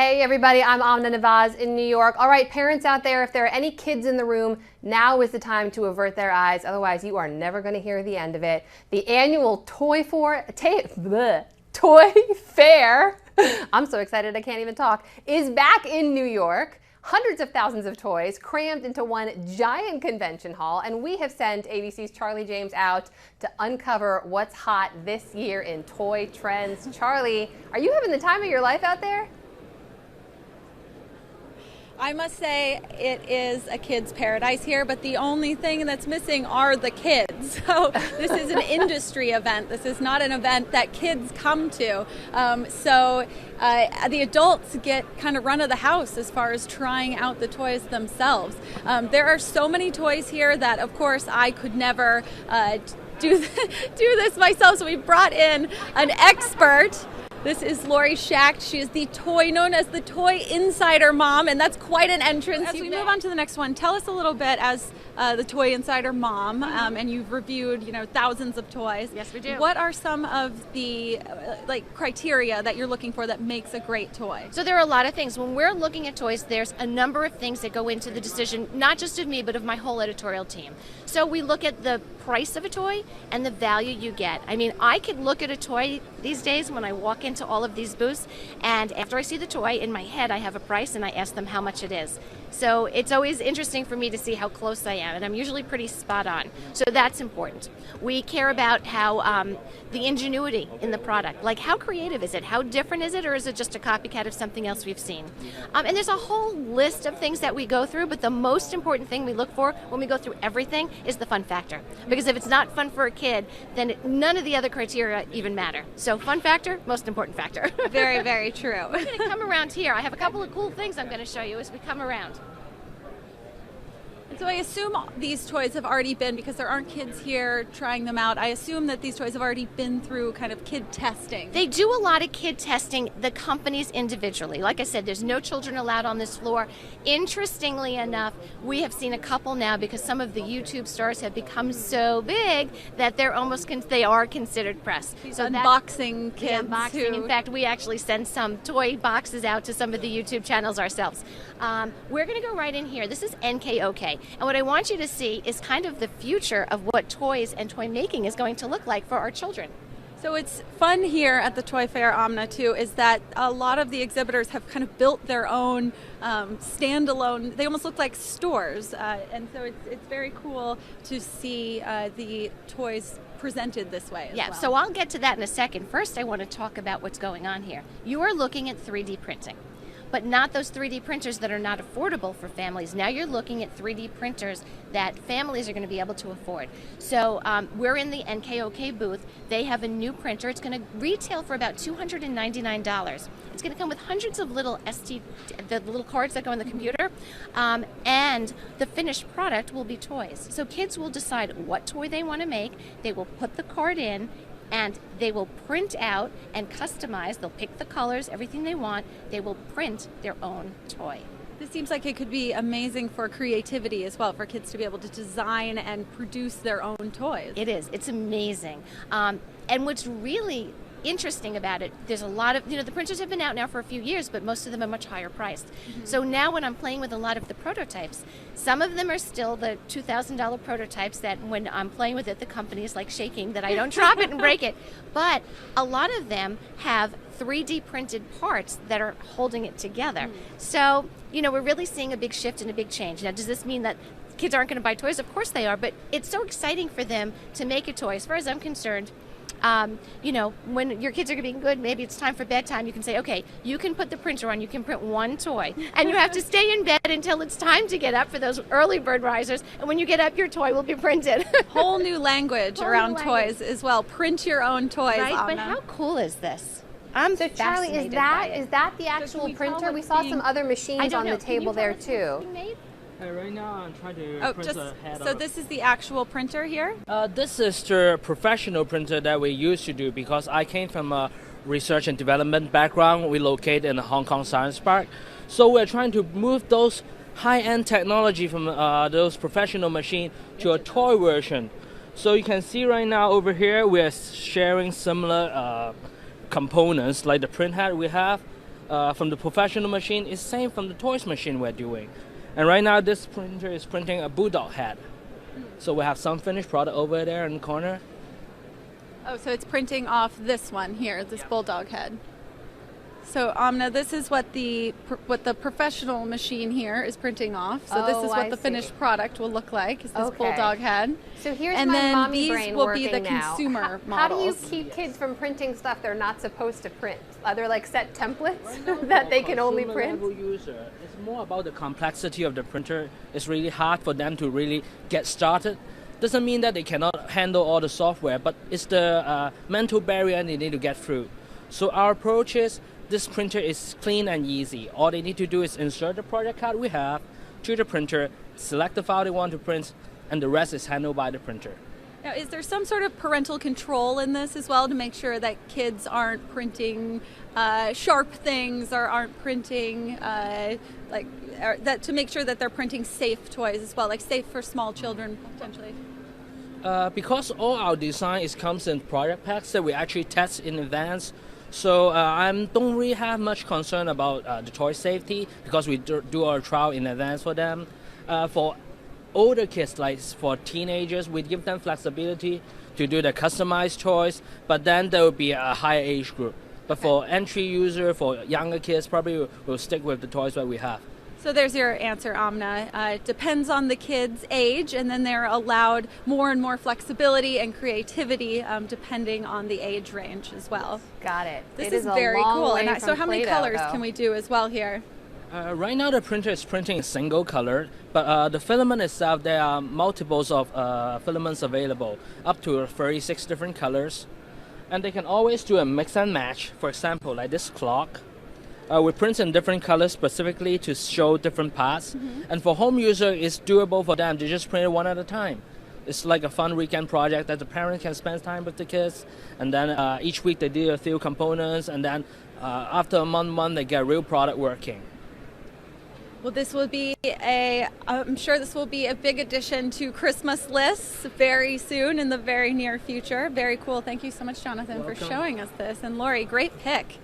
Hey everybody, I'm Amna Nawaz in New York. All right, parents out there, if there are any kids in the room, now is the time to avert their eyes. Otherwise, you are never going to hear the end of it. The annual Toy Fair, I'm so excited I can't even talk, is back in New York. Hundreds of thousands of toys crammed into one giant convention hall, and we have sent ABC's Charlie James out to uncover what's hot this year in toy trends. Charlie, are you having the time of your life out there? I must say it is a kid's paradise here, but the only thing that's missing are the kids. So this is an industry event. This is not an event that kids come to. The adults get kind of run of the house as far as trying out the toys themselves. There are so many toys here that, of course, I could never do this myself. So we brought in an expert. This is Lori Schacht. She is known as the Toy Insider Mom, and that's quite an entrance. As we move on to the next one, tell us a little bit as the Toy Insider Mom, and you've reviewed, thousands of toys. Yes, we do. What are some of the criteria that you're looking for that makes a great toy? So there are a lot of things. When we're looking at toys, there's a number of things that go into the decision, not just of me, but of my whole editorial team. So we look at the price of a toy and the value you get. I mean, I could look at a toy these days when I walk into all of these booths, and after I see the toy, in my head I have a price and I ask them how much it is. So it's always interesting for me to see how close I am, and I'm usually pretty spot on. So that's important. We care about how the ingenuity in the product, like how creative is it? How different is it, or is it just a copycat of something else we've seen? And there's a whole list of things that we go through, but the most important thing we look for when we go through everything is the fun factor. Because if it's not fun for a kid, then none of the other criteria even matter. So fun factor, most important factor. Very, very true. We're going to come around here. I have a couple of cool things I'm going to show you as we come around. So I assume these toys have already been, because there aren't kids here trying them out, I assume that these toys have already been through kind of kid testing. They do a lot of kid testing, the companies individually. Like I said, there's no children allowed on this floor. Interestingly enough, we have seen a couple now, because some of the YouTube stars have become so big that they are considered press. So unboxing kids. Unboxing. In fact, we actually send some toy boxes out to some of the YouTube channels ourselves. We're going to go right in here. This is NKOK. And what I want you to see is kind of the future of what toys and toy making is going to look like for our children. So it's fun here at the Toy Fair, Amna, too, is that a lot of the exhibitors have kind of built their own standalone, they almost look like stores. And so it's very cool to see the toys presented this way as well. So I'll get to that in a second. First, I want to talk about what's going on here. You are looking at 3D printing, but not those 3D printers that are not affordable for families. Now you're looking at 3D printers that families are going to be able to afford. So we're in the NKOK booth. They have a new printer. It's going to retail for about $299. It's going to come with hundreds of little the little cards that go in the computer, and the finished product will be toys. So kids will decide what toy they want to make. They will put the card in, and they will print out and customize. They'll pick the colors, everything they want. They will print their own toy. This seems like it could be amazing for creativity as well, for kids to be able to design and produce their own toys. It is. It's amazing. And what's really interesting about it, there's a lot of, the printers have been out now for a few years, but most of them are much higher priced. So now when I'm playing with a lot of the prototypes, some of them are still the $2,000 prototypes that when I'm playing with it, the company is like shaking that I don't drop it and break it. But a lot of them have 3D printed parts that are holding it together. So, we're really seeing a big shift and a big change. Now, does this mean that kids aren't going to buy toys? Of course they are, but it's so exciting for them to make a toy. As far as I'm concerned, when your kids are being good, maybe it's time for bedtime, you can say, okay, you can put the printer on, you can print one toy, and you have to stay in bed until it's time to get up for those early bird risers, and when you get up, your toy will be printed. Whole new language around toys as well. Print your own toys. Right, But how cool is this? I'm so Charlie, is that the actual printer? We saw some other machines on the table there too. Right now I'm trying to print a head. So this is the actual printer here? This is the professional printer that we used to do, because I came from a research and development background. We located in the Hong Kong Science Park. So we're trying to move those high-end technology from those professional machines to a toy version. So you can see right now over here we are sharing similar components like the print head we have. from the professional machine is same from the toys machine we're doing. And right now this printer is printing a bulldog head. So we have some finished product over there in the corner. Oh, so it's printing off this one here, this bulldog head. So Amna, this is what the professional machine here is printing off. So this is what I the see. finished product will look like. Is this Okay. bulldog head? So here's And my then mommy these brain will be the working now. consumer How do you models. keep kids from printing stuff they're not supposed to print? Are there like set templates that they can only Consumer print? level user, it's more about the complexity of the printer. It's really hard for them to really get started. Doesn't mean that they cannot handle all the software, but it's the mental barrier they need to get through. So our approach is this printer is clean and easy. All they need to do is insert the project card we have to the printer, select the file they want to print, and the rest is handled by the printer. Now, is there some sort of parental control in this as well to make sure that kids aren't printing sharp things or aren't printing that to make sure that they're printing safe toys as well, like safe for small children potentially? Because all our design comes in product packs that we actually test in advance. So I don't really have much concern about the toy safety because we do our trial in advance for them. For older kids, like for teenagers, we give them flexibility to do the customized toys, but then there will be a higher age group. But for entry user, for younger kids, probably we'll stick with the toys that we have. So there's your answer, Amna. It depends on the kid's age, and then they're allowed more and more flexibility and creativity depending on the age range as well. Got it. This It is a very long cool. way And so from how many Play-Doh, colors though. can we do as well here? Right now the printer is printing a single color, but the filament itself, there are multiples of filaments available, up to 36 different colors. And they can always do a mix and match. For example, like this clock. We print in different colors specifically to show different parts. And for home user, it's doable for them to just print it one at a time. It's like a fun weekend project that the parent can spend time with the kids. And then each week they do a few components. And then after a month, they get real product working. Well, this will be I'm sure this will be a big addition to Christmas lists very soon in the very near future. Very cool. Thank you so much, Jonathan, for Welcome. showing us this. And Lori, great pick.